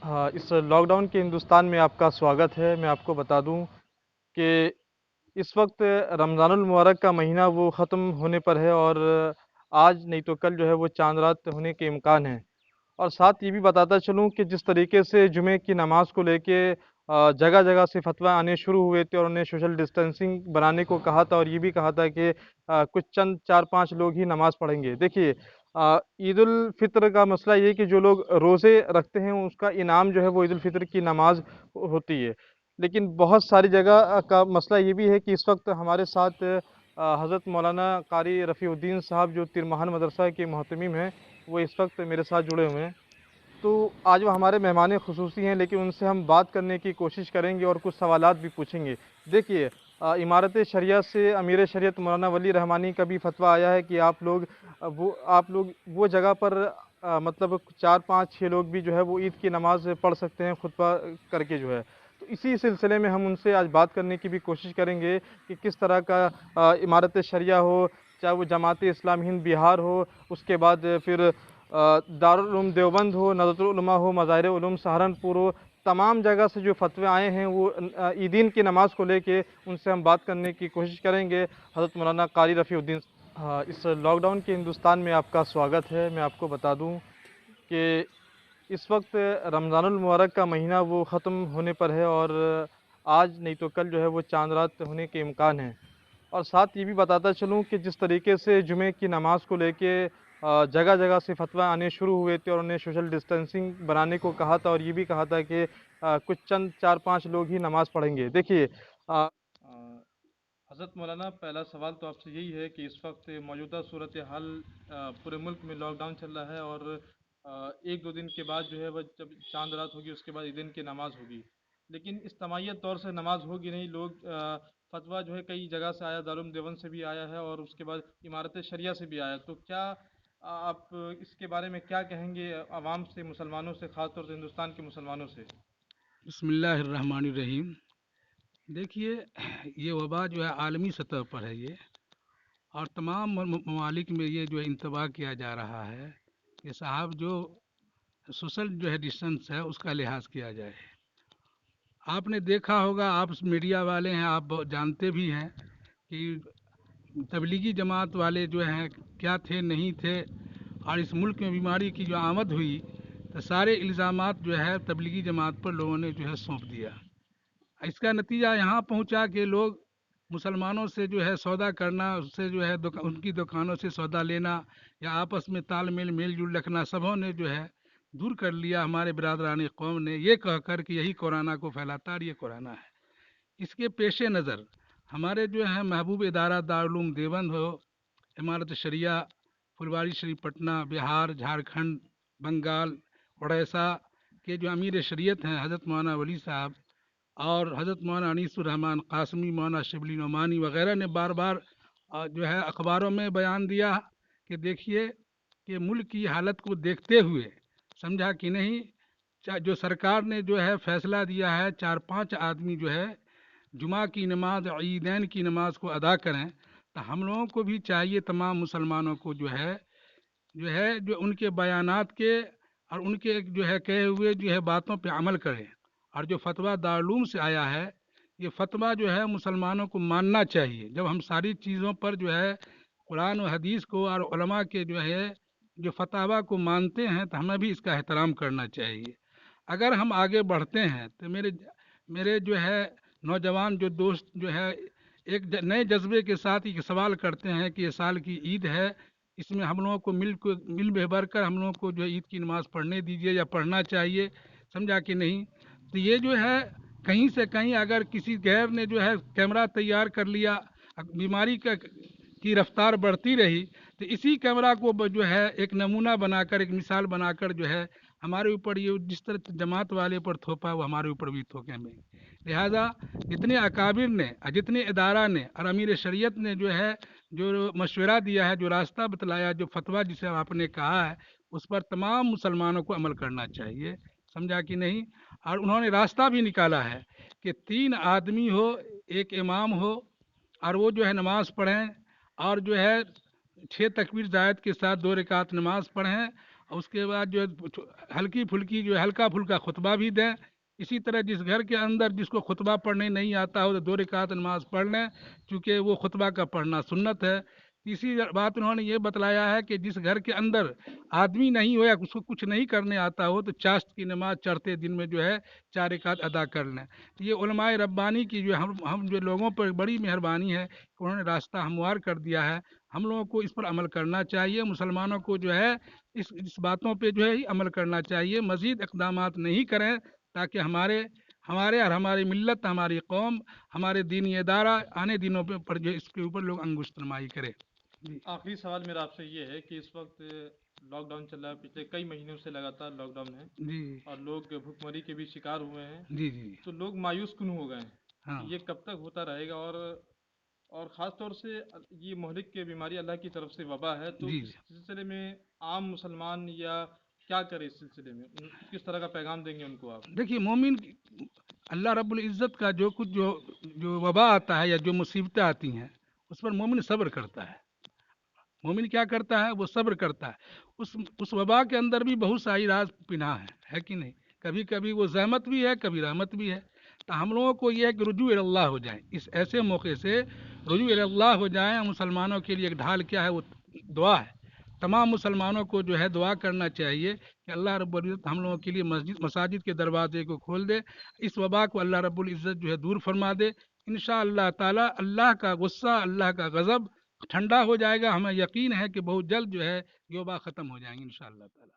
हाँ, इस लॉकडाउन के हिंदुस्तान में आपका स्वागत है। मैं आपको बता दूं कि इस वक्त रमज़ानुल मुबारक का महीना वो ख़त्म होने पर है और आज नहीं तो कल जो है वो चांद रात होने के इम्कान हैं। और साथ ये भी बताता चलूँ कि जिस तरीके से जुमे की नमाज़ को लेके जगह जगह से फतवा आने शुरू हुए थे और उन्हें सोशल डिस्टेंसिंग बनाने को कहा था और ये भी कहा था कि कुछ चंद 4-5 लोग ही नमाज़ पढ़ेंगे। देखिए, ईद उल फित्र का मसला ये है कि जो लोग रोज़े रखते हैं उसका इनाम जो है वो ईद उल फित्र की नमाज होती है। लेकिन बहुत सारी जगह का मसला ये भी है कि इस वक्त हमारे साथ हज़रत मौलाना कारी रफ़ीउद्दीन साहब जो तिरमाहन मदरसा के मोहतमिम हैं, वो इस वक्त मेरे साथ जुड़े हुए हैं। तो आज वो हमारे मेहमान ख़ुसूसी हैं, लेकिन उनसे हम बात करने की कोशिश करेंगे और कुछ सवालात भी पूछेंगे। देखिए, इमारत शरिया से अमीर शरीयत मौलाना वली रहमानी का भी फतवा आया है कि आप लोग वो जगह पर मतलब 4-5-6 लोग भी जो है वो ईद की नमाज़ पढ़ सकते हैं खुतबा करके जो है। तो इसी सिलसिले में हम उनसे आज बात करने की भी कोशिश करेंगे कि किस तरह का इमारत शरिया हो, चाहे वो जमात इस्लामी हिंद बिहार हो, उसके बाद फिर दारुल उलूम देवबंद हो, नज़रतुल उलमा हो, मज़ाहिर उलूम सहारनपुर हो, तमाम जगह से जो फतवे आए हैं वो ईदीन की नमाज़ को लेके उनसे हम बात करने की कोशिश करेंगे। हज़रत मौलाना कारी रफ़ीउद्दीन। हाँ, इस लॉकडाउन के हिंदुस्तान में आपका स्वागत है। मैं आपको बता दूं कि इस वक्त रमज़ानुल मुबारक का महीना वो ख़त्म होने पर है और आज नहीं तो कल जो है वो चांद रात होने के इम्कान हैं। और साथ ये भी बताता चलूँ कि जिस तरीके से जुमे की नमाज़ को लेके जगह जगह से फतवा आने शुरू हुए थे और उन्हें सोशल डिस्टेंसिंग बनाने को कहा था और ये भी कहा था कि कुछ चंद 4-5 लोग ही नमाज़ पढ़ेंगे। देखिए, हज़रत मौलाना, पहला सवाल तो आपसे यही है कि इस वक्त मौजूदा सूरत हाल पूरे मुल्क में लॉकडाउन चल रहा है और एक दो दिन के बाद जो है वह जब चांद रात होगी उसके बाद ईद की नमाज़ होगी। लेकिन इज्तमाहियत तौर से नमाज़ होगी नहीं। लोग फतवा जो है कई जगह से आया, दारुल देवबंद से भी आया है और उसके बाद इमारत शरिया से भी आया। तो क्या आप इसके बारे में क्या कहेंगे आवाम से, मुसलमानों से, ख़ास तौर से हिंदुस्तान के मुसलमानों से? बिस्मिल्लाहिर्रहमानिर्रहीम। देखिए, ये वबा जो है आलमी सतह पर है ये, और तमाम ममालिक में ये जो है इंतबाह किया जा रहा है कि साहब जो सोशल जो है डिस्टेंस है उसका लिहाज किया जाए। आपने देखा होगा, आप मीडिया वाले हैं, आप जानते भी हैं कि तबलीगी जमात वाले जो हैं क्या थे नहीं थे, और इस मुल्क में बीमारी की जो आमद हुई तो सारे इल्ज़ामात जो है तबलीगी जमात पर लोगों ने जो है सौंप दिया। इसका नतीजा यहाँ पहुँचा कि लोग मुसलमानों से जो है सौदा करना, उससे जो है उनकी दुकानों से सौदा लेना या आपस में तालमेल मेल जोल रखना सबों ने जो है दूर कर लिया। हमारे बिरादरान कौम ने ये कह कर कि यही कोरोना को फैलाता और ये कोरोना है। इसके पेश नज़र हमारे जो है महबूब इदारा दारुल उलूम देवबंद हो, इमारत शरिया फुलवारी शरीफ पटना, बिहार, झारखंड, बंगाल, उड़ीसा के जो अमीर शरीयत हैं हज़रत मौलाना वली साहब और हज़रत मौलाना अनीसुर्रहमान कासमी, मौलाना शिबली नोमानी वगैरह ने बार बार जो है अखबारों में बयान दिया कि देखिए कि मुल्क की हालत को देखते हुए, समझा कि नहीं, जो सरकार ने जो है फैसला दिया है 4-5 आदमी जो है जुमा की नमाज और ईदैन की नमाज को अदा करें, तो हम लोगों को भी चाहिए तमाम मुसलमानों को जो उनके बयानात के और उनके जो है कहे हुए जो है बातों पे अमल करें। और जो फतवा दारुल से आया है, ये फतवा जो है मुसलमानों को मानना चाहिए। जब हम सारी चीज़ों पर जो है कुरान और हदीस को और उलमा के जो है जो फतवा को मानते हैं, तो हमें भी इसका एहतराम करना चाहिए। अगर हम आगे बढ़ते हैं तो मेरे मेरे जो है नौजवान जो दोस्त जो है एक नए जज्बे के साथ ये सवाल करते हैं कि ये साल की ईद है, इसमें हम लोगों को मिल बेहबर कर हम लोगों को जो है ईद की नमाज़ पढ़ने दीजिए या पढ़ना चाहिए, समझा कि नहीं। तो ये जो है कहीं से कहीं अगर किसी गैर ने जो है कैमरा तैयार कर लिया, बीमारी की रफ्तार बढ़ती रही, तो इसी कैमरा को जो है एक नमूना बनाकर, एक मिसाल बनाकर जो है हमारे ऊपर ये जिस तरह जमात वाले पर थोपा वो हमारे ऊपर भी थोपेंगे। लिहाजा जितने अकाबिर ने और जितने इदारा ने और अमीर शरीयत ने जो है जो मशवरा दिया है, जो रास्ता बतलाया, जो फतवा जिसे आपने कहा है, उस पर तमाम मुसलमानों को अमल करना चाहिए, समझा कि नहीं। और उन्होंने रास्ता भी निकाला है कि 3 आदमी हो, एक इमाम हो, और वो जो है नमाज़ पढ़ें और जो है 6 तकबीर जायद के साथ 2 रकात नमाज पढ़ें اور اس کے بعد جو ہے ہلکی پھلکی جو ہے ہلکا پھلکا خطبہ بھی دیں. اسی طرح جس گھر کے اندر جس کو خطبہ پڑھنے نہیں آتا ہو تو 2 رکعت نماز پڑھ لیں، چونکہ وہ خطبہ کا پڑھنا سنت ہے. تیسری بات انہوں نے یہ بتلایا ہے کہ جس گھر کے اندر آدمی نہیں ہو یا اس کو کچھ نہیں کرنے آتا ہو تو چاشت کی نماز چڑھتے دن میں جو ہے 4 رکعت ادا کر لیں. یہ علماء ربانی کی جو ہم جو لوگوں پر بڑی مہربانی ہے کہ انہوں نے راستہ ہموار کر دیا ہے. ہم لوگوں کو اس پر عمل کرنا چاہیے. مسلمانوں کو جو ہے اس باتوں پہ جو ہے عمل کرنا چاہیے. مزید اقدامات نہیں کریں تاکہ ہمارے اور ہماری ملت، ہماری قوم، ہمارے دینی ادارہ آنے دنوں پر جو اس کے اوپر لوگ انگشت نمائی کرے. جی آخری سوال میرا آپ سے یہ ہے کہ اس وقت لاک ڈاؤن چل رہا ہے، پچھلے کئی مہینوں سے لگاتار لاک ڈاؤن ہے جی اور لوگ بھوک مری کے بھی شکار ہوئے ہیں، جی جی تو لوگ مایوس کن ہو گئے ہیں ہاں کہ یہ کب تک ہوتا رہے گا، اور خاص طور سے یہ مہلک کی بیماری اللہ کی طرف سے وبا ہے، تو جی اس سلسلے میں عام مسلمان یا کیا کرے اس سلسلے میں، کس طرح کا پیغام دیں گے ان کو آپ؟ دیکھیے مومن اللہ رب العزت کا جو کچھ جو وبا آتا ہے یا جو مصیبتیں آتی ہیں اس پر مومن صبر کرتا ہے. مومن کیا کرتا ہے؟ وہ صبر کرتا ہے. اس وبا کے اندر بھی بہت ساری راز پنہا ہے کہ نہیں؟ کبھی کبھی وہ زحمت بھی ہے، کبھی رحمت بھی ہے. تو ہم لوگوں کو یہ ہے کہ رجوع اللہ ہو جائیں. اس ایسے موقع سے رجوع اللہ ہو جائیں. مسلمانوں کے لیے ایک ڈھال کیا ہے؟ وہ دعا ہے. تمام مسلمانوں کو جو ہے دعا کرنا چاہیے کہ اللہ رب العزت ہم لوگوں کے لیے مساجد کے دروازے کو کھول دے، اس وبا کو اللہ رب العزت جو ہے دور فرما دے. انشاءاللہ تعالی اللہ کا غصہ، اللہ کا غضب ٹھنڈا ہو جائے گا. ہمیں یقین ہے کہ بہت جلد جو ہے یہ وبا ختم ہو جائیں گے انشاءاللہ تعالی.